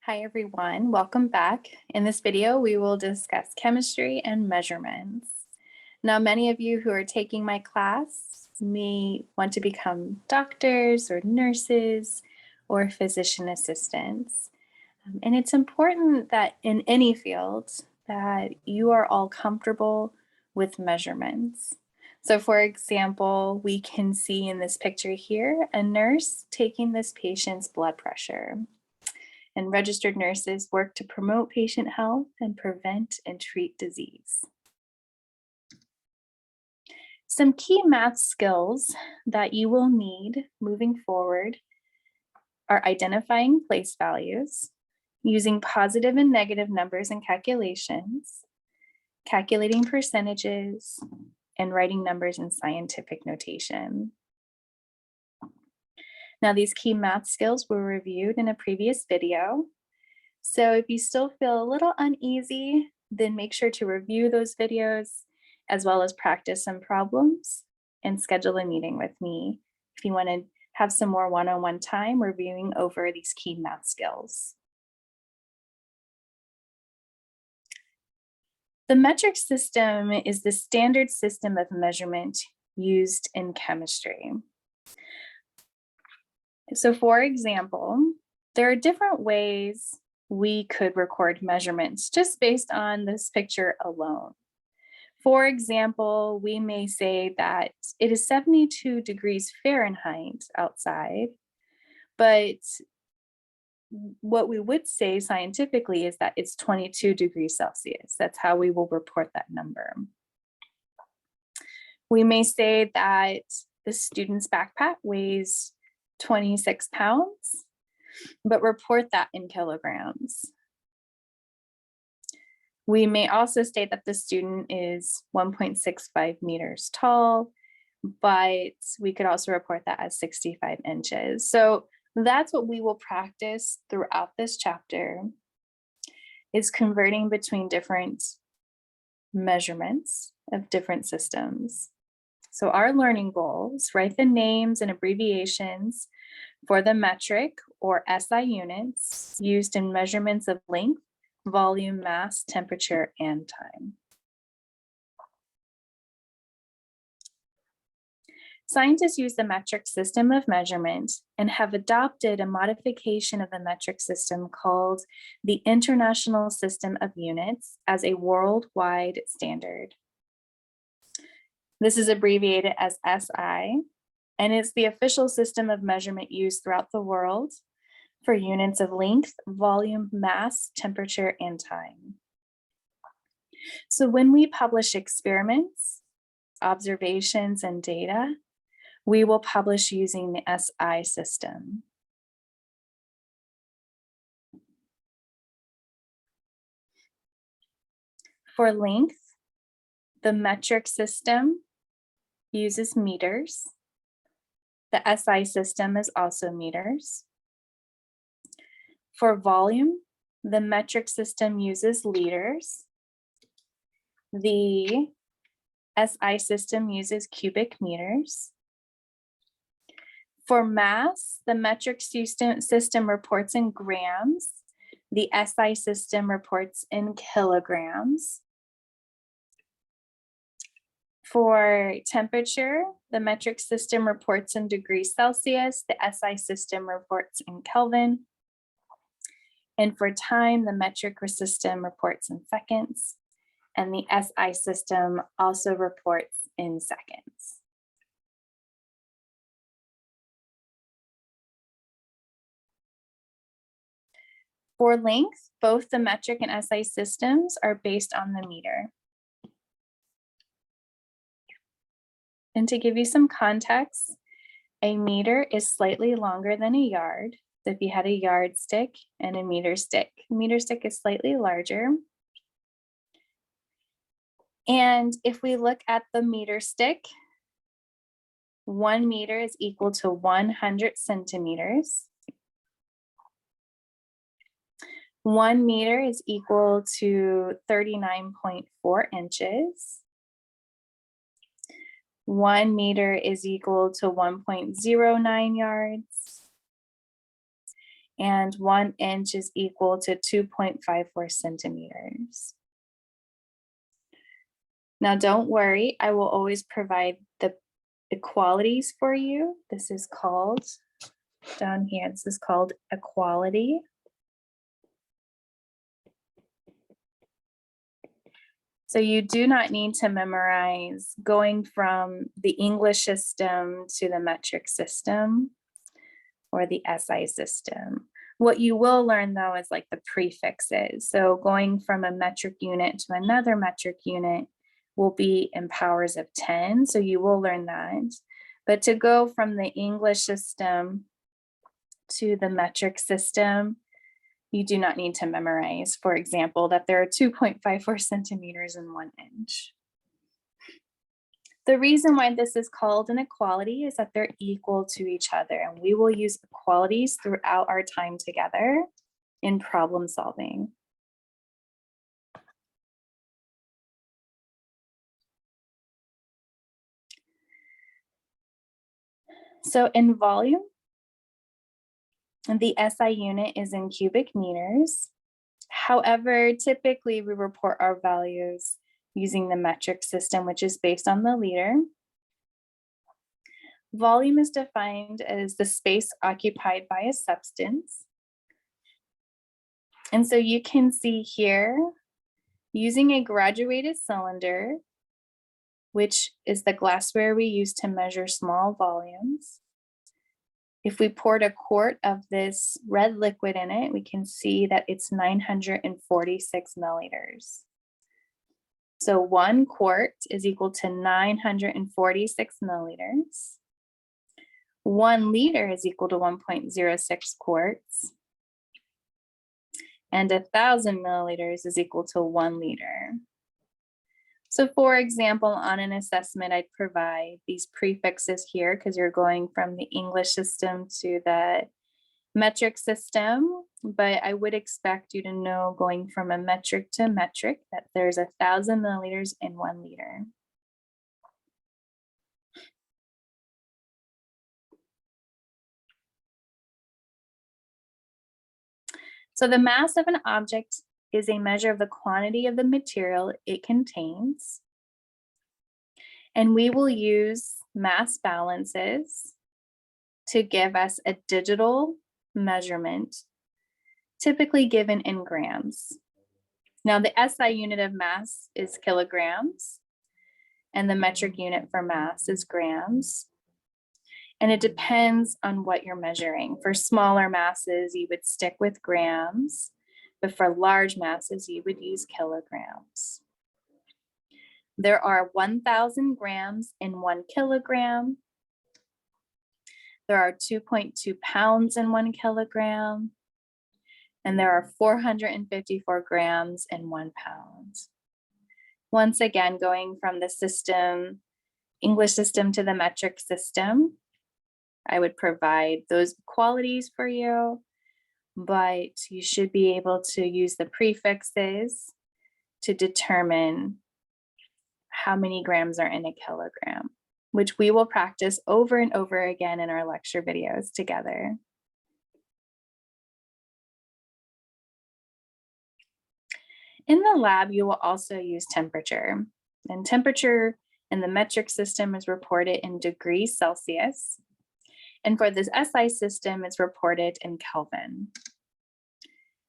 Hi everyone, welcome back. In this video, we will discuss chemistry and measurements. Now, many of you who are taking my class may want to become doctors or nurses or physician assistants. And it's important that in any field that you are all comfortable with measurements. So for example, we can see in this picture here, a nurse taking this patient's blood pressure. And registered nurses work to promote patient health and prevent and treat disease. Some key math skills that you will need moving forward are identifying place values, using positive and negative numbers in calculations, calculating percentages, and writing numbers in scientific notation. Now, these key math skills were reviewed in a previous video. So if you still feel a little uneasy, then make sure to review those videos as well as practice some problems and schedule a meeting with me if you want to have some more one-on-one time reviewing over these key math skills. The metric system is the standard system of measurement used in chemistry. So for example, there are different ways we could record measurements just based on this picture alone. For example, we may say that it is 72 degrees Fahrenheit outside, but what we would say scientifically is that it's 22 degrees Celsius. That's how we will report that number. We may say that the student's backpack weighs 26 pounds, but report that in kilograms. We may also state that the student is 1.65 meters tall, but we could also report that as 65 inches. So that's what we will practice throughout this chapter, is converting between different measurements of different systems. So our learning goals: write the names and abbreviations for the metric or SI units used in measurements of length, volume, mass, temperature, and time. Scientists use the metric system of measurement and have adopted a modification of the metric system called the International System of Units as a worldwide standard. This is abbreviated as SI, and it's the official system of measurement used throughout the world for units of length, volume, mass, temperature, and time. So when we publish experiments, observations, and data, we will publish using the SI system. For length, the metric system uses meters. The SI system is also meters. For volume, the metric system uses liters. The SI system uses cubic meters. For mass, the metric system reports in grams. The SI system reports in kilograms. For temperature, the metric system reports in degrees Celsius. The SI system reports in Kelvin. And for time, the metric system reports in seconds. And the SI system also reports in seconds. For length, both the metric and SI systems are based on the meter. And to give you some context, a meter is slightly longer than a yard. So if you had a yardstick and a meter stick is slightly larger. And if we look at the meter stick, 1 meter is equal to 100 centimeters. 1 meter is equal to 39.4 inches. 1 meter is equal to 1.09 yards. and 1 inch is equal to 2.54 centimeters. Now, don't worry, I will always provide the equalities for you. This is called, down here, this is called equality. So you do not need to memorize going from the English system to the metric system or the SI system. What you will learn though is like the prefixes. So going from a metric unit to another metric unit will be in powers of 10. So you will learn that. But to go from the English system to the metric system, you do not need to memorize, for example, that there are 2.54 centimeters in 1 inch. The reason why this is called an equality is that they're equal to each other, and we will use equalities throughout our time together in problem solving. So in volume, the SI unit is in cubic meters. However, typically we report our values using the metric system, which is based on the liter. Volume is defined as the space occupied by a substance. And so you can see here, using a graduated cylinder, which is the glassware we use to measure small volumes. If we poured a quart of this red liquid in it, we can see that it's 946 milliliters. So 1 quart is equal to 946 milliliters. 1 liter is equal to 1.06 quarts. And 1,000 milliliters is equal to 1 liter. So for example, on an assessment, I'd provide these prefixes here because you're going from the English system to the metric system, but I would expect you to know going from a metric to metric that there's 1,000 milliliters in 1 liter. So the mass of an object is a measure of the quantity of the material it contains. And we will use mass balances to give us a digital measurement, typically given in grams. Now the SI unit of mass is kilograms, and the metric unit for mass is grams. And it depends on what you're measuring. For smaller masses, you would stick with grams, but for large masses, you would use kilograms. There are 1,000 grams in 1 kilogram. There are 2.2 pounds in 1 kilogram. And there are 454 grams in 1 pound. Once again, going from the system, English system to the metric system, I would provide those qualities for you, but you should be able to use the prefixes to determine how many grams are in a kilogram, which we will practice over and over again in our lecture videos together. In the lab, you will also use temperature, and temperature in the metric system is reported in degrees Celsius. And for this SI system, it's reported in Kelvin.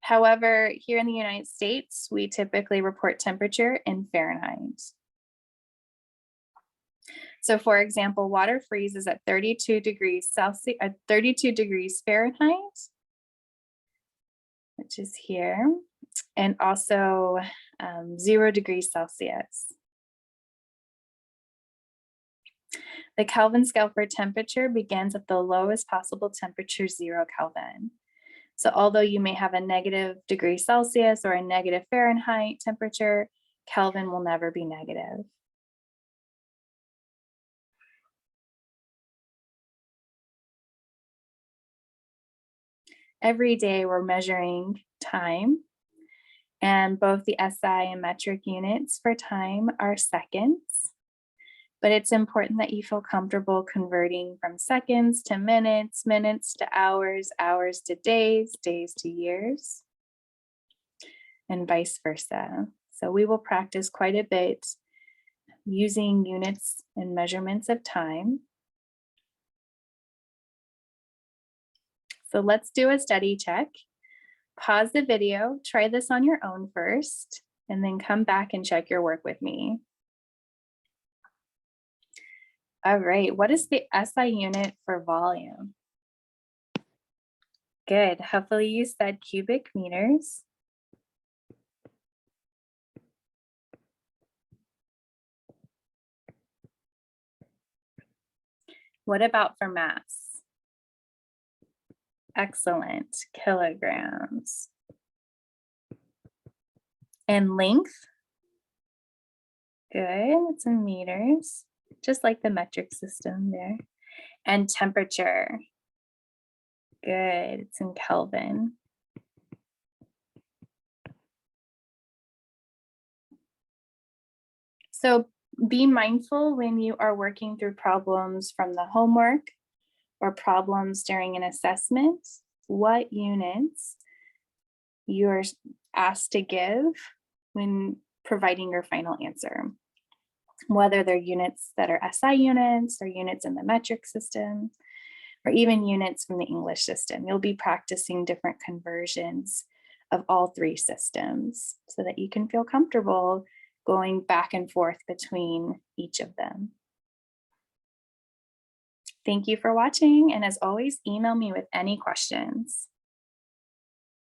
However, here in the United States, we typically report temperature in Fahrenheit. So for example, water freezes at 32 degrees Celsius, 32 degrees Fahrenheit, which is here, and also 0 degrees Celsius. The Kelvin scale for temperature begins at the lowest possible temperature, 0 Kelvin. So although you may have a negative degree Celsius or a negative Fahrenheit temperature, Kelvin will never be negative. Every day we're measuring time, and both the SI and metric units for time are seconds. but it's important that you feel comfortable converting from seconds to minutes, minutes to hours, hours to days, days to years, and vice versa. So we will practice quite a bit using units and measurements of time. So let's do a study check. Pause the video, try this on your own first, and then come back and check your work with me. All right, what is the SI unit for volume? Good, hopefully you said cubic meters. What about for mass? Excellent, kilograms. And length? Good, it's in meters, just like the metric system there. And temperature? Good, it's in Kelvin. So be mindful when you are working through problems from the homework or problems during an assessment, what units you're asked to give when providing your final answer, whether they're units that are SI units or units in the metric system, or even units from the English system. You'll be practicing different conversions of all three systems so that you can feel comfortable going back and forth between each of them. Thank you for watching, and as always, email me with any questions.